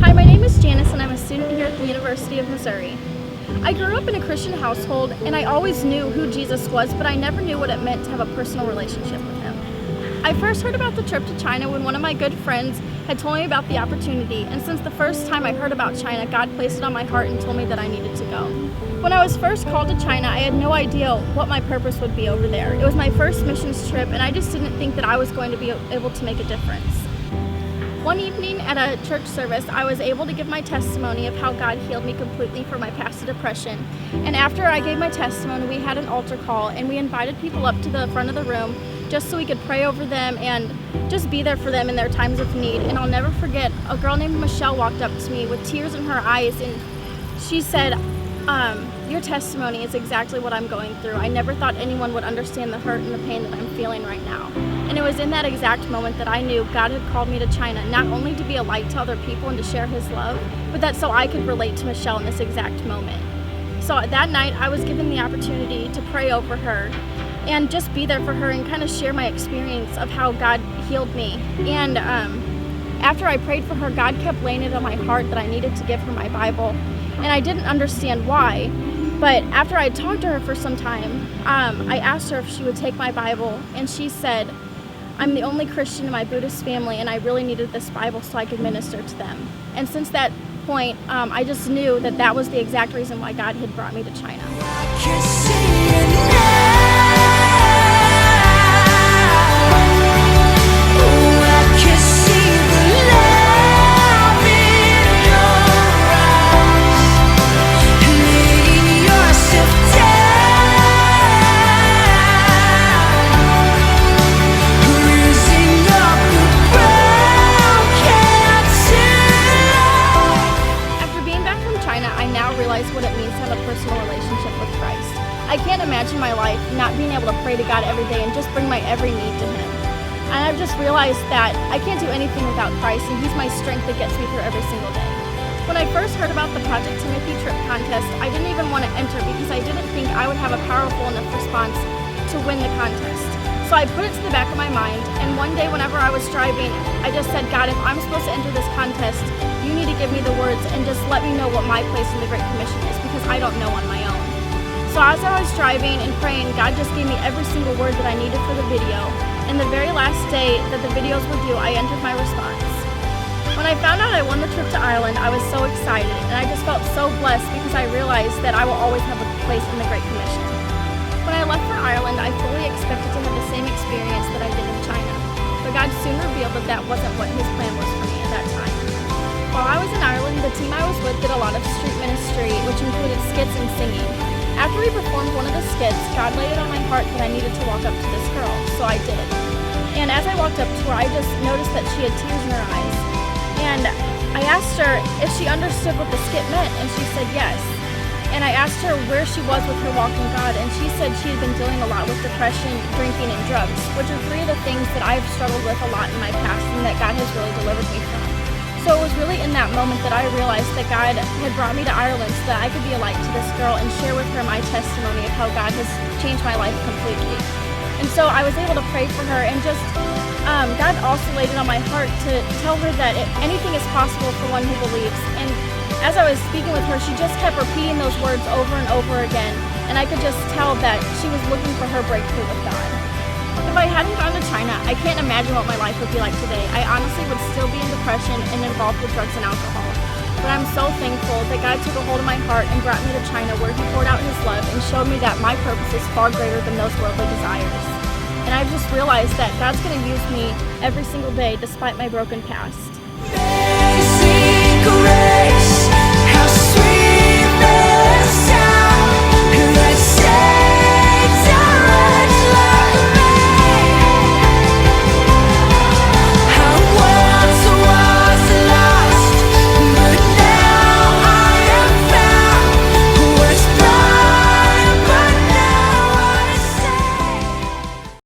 Hi, my name is Janice and I'm a student here at the University of Missouri. I grew up in a Christian household and I always knew who Jesus was, but I never knew what it meant to have a personal relationship with him. I first heard about the trip to China when one of my good friends had told me about the opportunity, and since the first time I heard about China, God placed it on my heart and told me that I needed to go. When I was first called to China, I had no idea what my purpose would be over there. It was my first missions trip and I just didn't think that I was going to be able to make a difference. One evening at a church service, I was able to give my testimony of how God healed me completely from my past depression. And after I gave my testimony, we had an altar call and we invited people up to the front of the room just so we could pray over them and just be there for them in their times of need. And I'll never forget, a girl named Michelle walked up to me with tears in her eyes and she said, your testimony is exactly what I'm going through. I never thought anyone would understand the hurt and the pain that I'm feeling right now. And it was in that exact moment that I knew God had called me to China, not only to be a light to other people and to share his love, but that so I could relate to Michelle in this exact moment. So that night I was given the opportunity to pray over her and just be there for her and kind of share my experience of how God healed me. And after I prayed for her, God kept laying it on my heart that I needed to give her my Bible. And I didn't understand why, but after I talked to her for some time, I asked her if she would take my Bible, and she said, I'm the only Christian in my Buddhist family, and I really needed this Bible so I could minister to them. And since that point, I just knew that that was the exact reason why God had brought me to China. What it means to have a personal relationship with Christ. I can't imagine my life not being able to pray to God every day and just bring my every need to him. And I've just realized that I can't do anything without Christ, and he's my strength that gets me through every single day. When I first heard about the Project Timothy trip contest, I didn't even want to enter because I didn't think I would have a powerful enough response to win the contest. So I put it to the back of my mind, and one day whenever I was driving, I just said, God, if I'm supposed to enter this contest, you need to give me the words and just let me know what my place in the Great Commission is, because I don't know on my own. So as I was driving and praying, God just gave me every single word that I needed for the video. And the very last day that the videos were due, I entered my response. When I found out I won the trip to Ireland, I was so excited, and I just felt so blessed because I realized that I will always have a place in the Great Commission. When I left for Ireland, I fully expected to have the same experience that I did in China, but God soon revealed that that wasn't what his plan was for me at that time. While I was in Ireland, the team I was with did a lot of street ministry, which included skits and singing. After we performed one of the skits, God laid it on my heart that I needed to walk up to this girl, so I did. And as I walked up to her, I just noticed that she had tears in her eyes. And I asked her if she understood what the skit meant, and she said yes. And I asked her where she was with her walk in God, and she said she had been dealing a lot with depression, drinking, and drugs, which are three of the things that I've struggled with a lot in my past and that God has really delivered me from. So it was really in that moment that I realized that God had brought me to Ireland so that I could be a light to this girl and share with her my testimony of how God has changed my life completely. And so I was able to pray for her, and just God also laid it on my heart to tell her that anything is possible for one who believes. And as I was speaking with her, she just kept repeating those words over and over again, and I could just tell that she was looking for her breakthrough with God. If I hadn't gone to China, I can't imagine what my life would be like today. I honestly would still be in depression and involved with drugs and alcohol. But I'm so thankful that God took a hold of my heart and brought me to China, where he poured out his love and showed me that my purpose is far greater than those worldly desires. And I've just realized that God's going to use me every single day despite my broken past. Amazing grace.